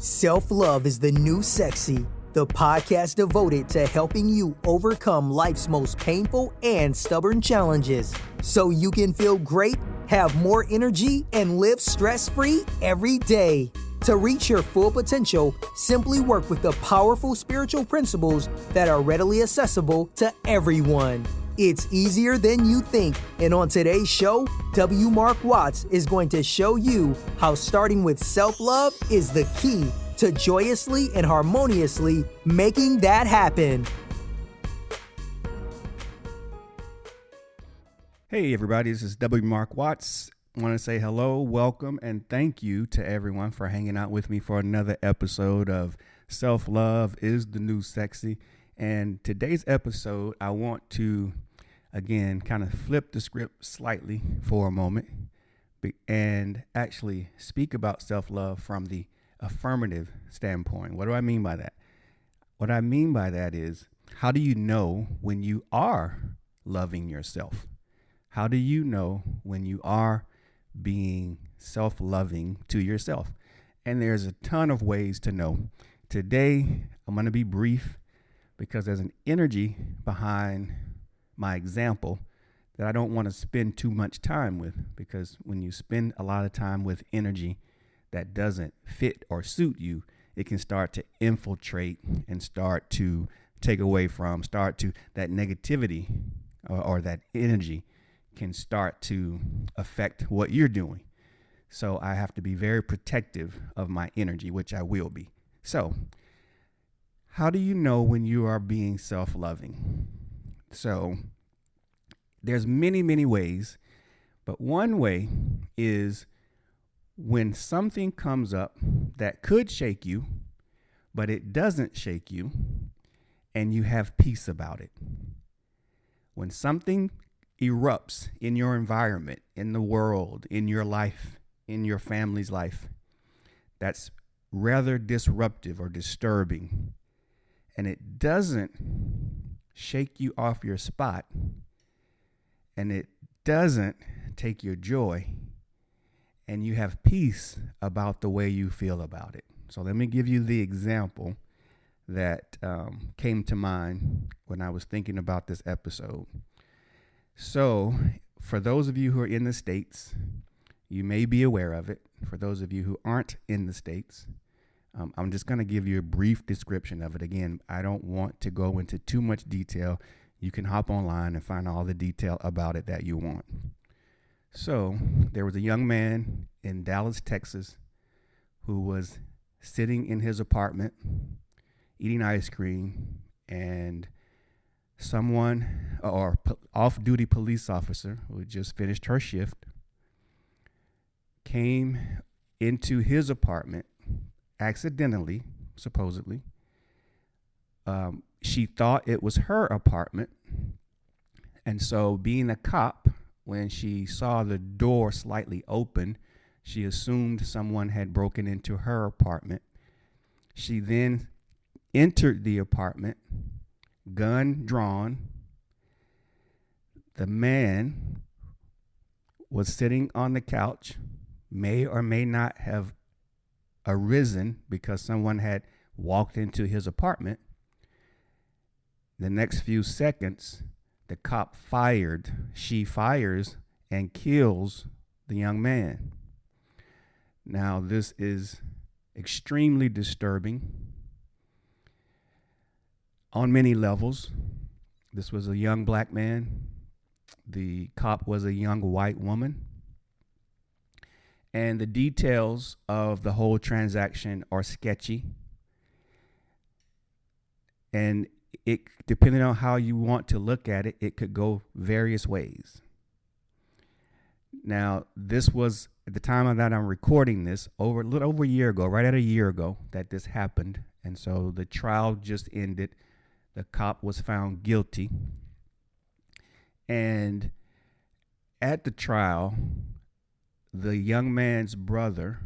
Self-Love is the New Sexy, the podcast devoted to helping you overcome life's most painful and stubborn challenges so you can feel great, have more energy, and live stress-free every day. To reach your full potential, simply work with the powerful spiritual principles that are readily accessible to everyone. It's easier than you think, and on today's show, W. Mark Watts is going to show you how starting with self-love is the key to joyously and harmoniously making that happen. Hey everybody, this is W. Mark Watts. I want to say hello, welcome, and thank you to everyone for hanging out with me for another episode of Self-Love is the New Sexy. And today's episode, I want to, again, kind of flip the script slightly for a moment and actually speak about self-love from the affirmative standpoint. What do I mean by that? What I mean by that is, how do you know when you are loving yourself? How do you know when you are being self-loving to yourself? And there's a ton of ways to know. Today, I'm going to be brief because there's an energy behind my example that I don't want to spend too much time with, because when you spend a lot of time with energy that doesn't fit or suit you, it can start to infiltrate and start to take away from, that negativity or that energy can start to affect what you're doing. So I have to be very protective of my energy, which I will be. So how do you know when you are being self-loving? So there's many ways, but one way is when something comes up that could shake you, but it doesn't shake you, and you have peace about it. When something erupts in your environment, in the world, in your life, in your family's life, that's rather disruptive or disturbing, and it doesn't shake you off your spot, and it doesn't take your joy, and you have peace about the way you feel about it. So let me give you the example that came to mind when I was thinking about this episode. So for those of you who are in the States, you may be aware of it. For those of you who aren't in the States, I'm just going to give you a brief description of it. Again, I don't want to go into too much detail. You can hop online and find all the detail about it that you want. So there was a young man in Dallas, Texas, who was sitting in his apartment eating ice cream, and someone, or off-duty police officer who had just finished her shift, came into his apartment accidentally, supposedly. She thought it was her apartment, and so being a cop, when she saw the door slightly open, she assumed someone had broken into her apartment. She then entered the apartment, gun drawn. The man was sitting on the couch, may or may not have arisen because someone had walked into his apartment. The next few seconds, the cop she fires and kills the young man. Now, this is extremely disturbing on many levels. This was a young black man. The cop was a young white woman. And the details of the whole transaction are sketchy. And it, depending on how you want to look at it, it could go various ways. Now, this was at the time that I'm recording this, a little over a year ago, right at a year ago that this happened. And so the trial just ended. The cop was found guilty. And at the trial, the young man's brother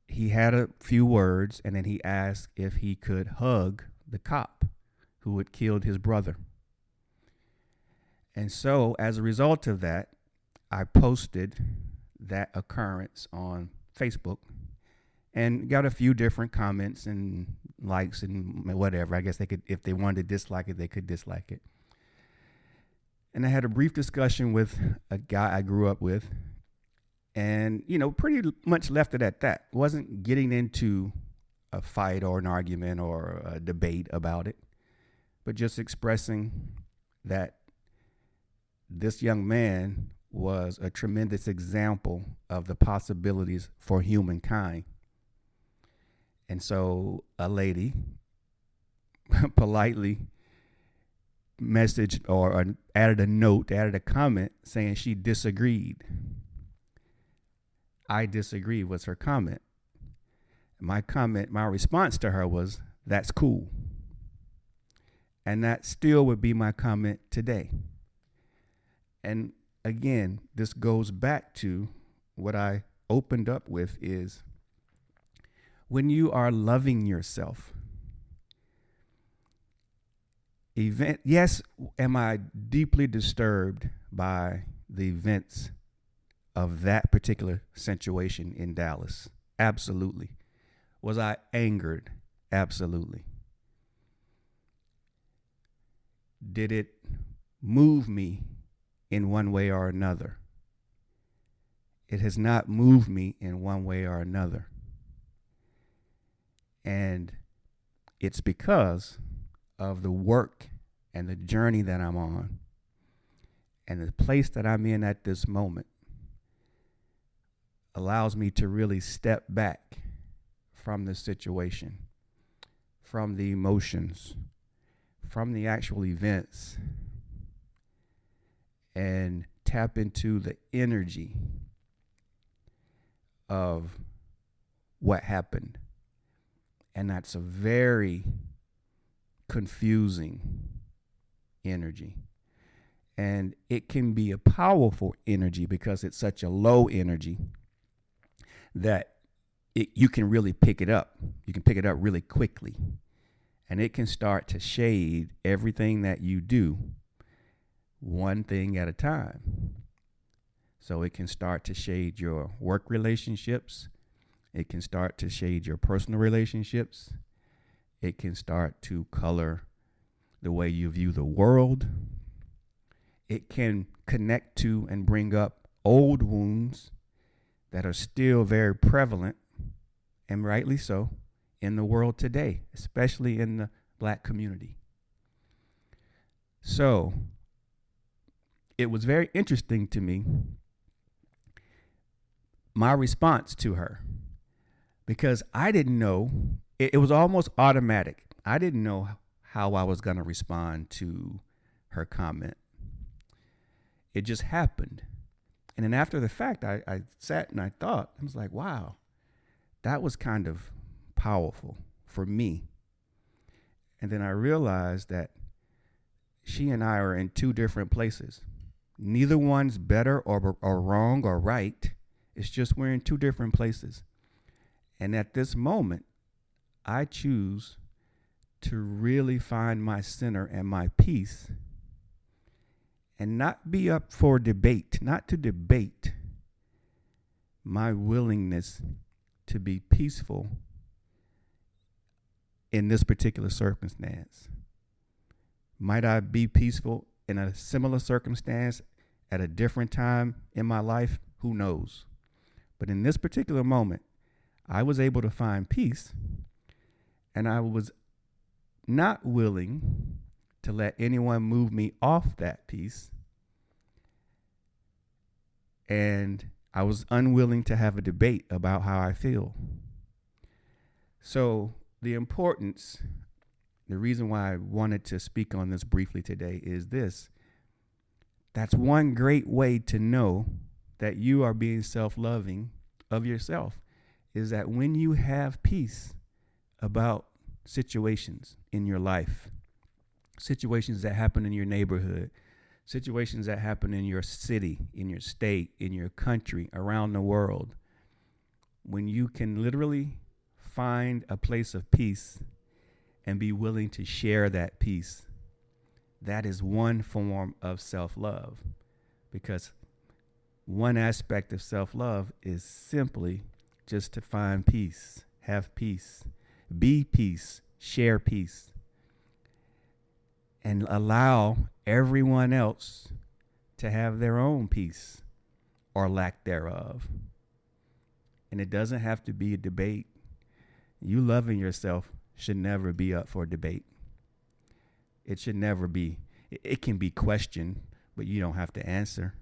he had a few words, and then he asked if he could hug the cop who had killed his brother. And so as a result of that, I posted that occurrence on Facebook, and got a few different comments and likes and whatever. I guess they could, if they wanted to dislike it, they could dislike it. And I had a brief discussion with a guy I grew up with, and, pretty much left it at that. Wasn't getting into a fight or an argument or a debate about it, but just expressing that this young man was a tremendous example of the possibilities for humankind. And so a lady politely messaged or added a comment saying she disagreed. I disagree was her comment. My response to her was, that's cool. And that still would be my comment today. And again, this goes back to what I opened up with is when you are loving yourself, yes, am I deeply disturbed by the events of that particular situation in Dallas? Absolutely. Was I angered? Absolutely. Did it move me in one way or another? It has not moved me in one way or another. And it's because of the work and the journey that I'm on and the place that I'm in at this moment allows me to really step back from the situation, from the emotions, from the actual events, and tap into the energy of what happened. And that's a very confusing energy. And it can be a powerful energy because it's such a low energy that you can really pick it up. You can pick it up really quickly. And it can start to shade everything that you do one thing at a time. So it can start to shade your work relationships. It can start to shade your personal relationships. It can start to color the way you view the world. It can connect to and bring up old wounds that are still very prevalent, and rightly so, in the world today, especially in the Black community. So it was very interesting to me, my response to her, because I didn't know, it was almost automatic. I didn't know how I was going to respond to her comment. It just happened. And then after the fact, I sat and I thought, I was like, wow, that was kind of powerful for me. And then I realized that she and I are in two different places. Neither one's better or wrong or right. It's just we're in two different places. And at this moment, I choose to really find my center and my peace and not be up for debate, not to debate my willingness to be peaceful in this particular circumstance. Might I be peaceful in a similar circumstance at a different time in my life? Who knows? But in this particular moment, I was able to find peace, and I was not willing to let anyone move me off that peace. And I was unwilling to have a debate about how I feel. So the reason why I wanted to speak on this briefly today is this. That's one great way to know that you are being self-loving of yourself, is that when you have peace about situations in your life, situations that happen in your neighborhood, situations that happen in your city, in your state, in your country, around the world, when you can literally find a place of peace and be willing to share that peace, that is one form of self-love. Because one aspect of self-love is simply just to find peace have peace, be peace, share peace, and allow everyone else to have their own peace or lack thereof. And it doesn't have to be a debate. You loving yourself should never be up for debate. It should never be. It can be questioned, but you don't have to answer.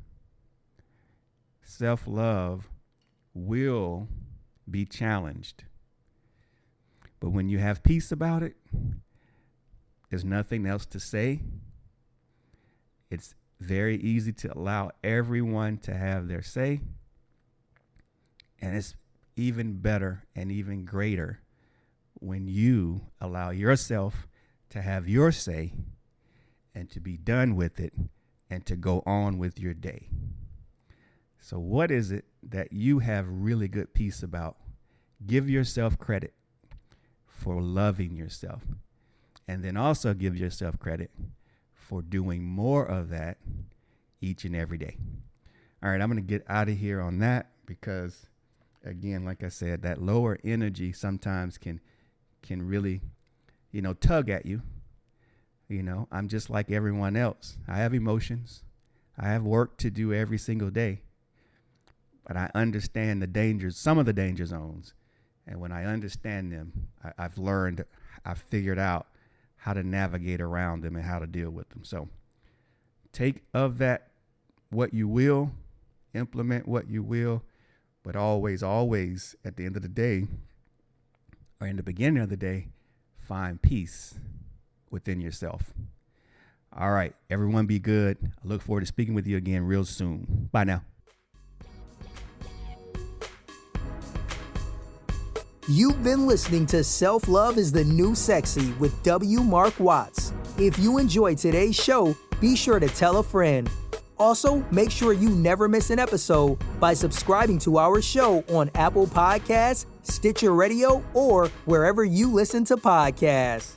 Self-love will be challenged. But when you have peace about it, there's nothing else to say. It's very easy to allow everyone to have their say. And it's even better and even greater when you allow yourself to have your say and to be done with it and to go on with your day. So what is it that you have really good peace about? Give yourself credit for loving yourself. And then also give yourself credit for doing more of that each and every day. All right, I'm going to get out of here on that because, again, like I said, that lower energy sometimes can really, tug at you. I'm just like everyone else. I have emotions. I have work to do every single day. But I understand the dangers, some of the danger zones. And when I understand them, I've figured out how to navigate around them and how to deal with them. So take of that what you will, implement what you will, but always, always at the end of the day, or in the beginning of the day, find peace within yourself. All right, everyone be good. I look forward to speaking with you again real soon. Bye now. You've been listening to Self-Love is the New Sexy with W. Mark Watts. If you enjoyed today's show, be sure to tell a friend. Also, make sure you never miss an episode by subscribing to our show on Apple Podcasts, Stitcher Radio, or wherever you listen to podcasts.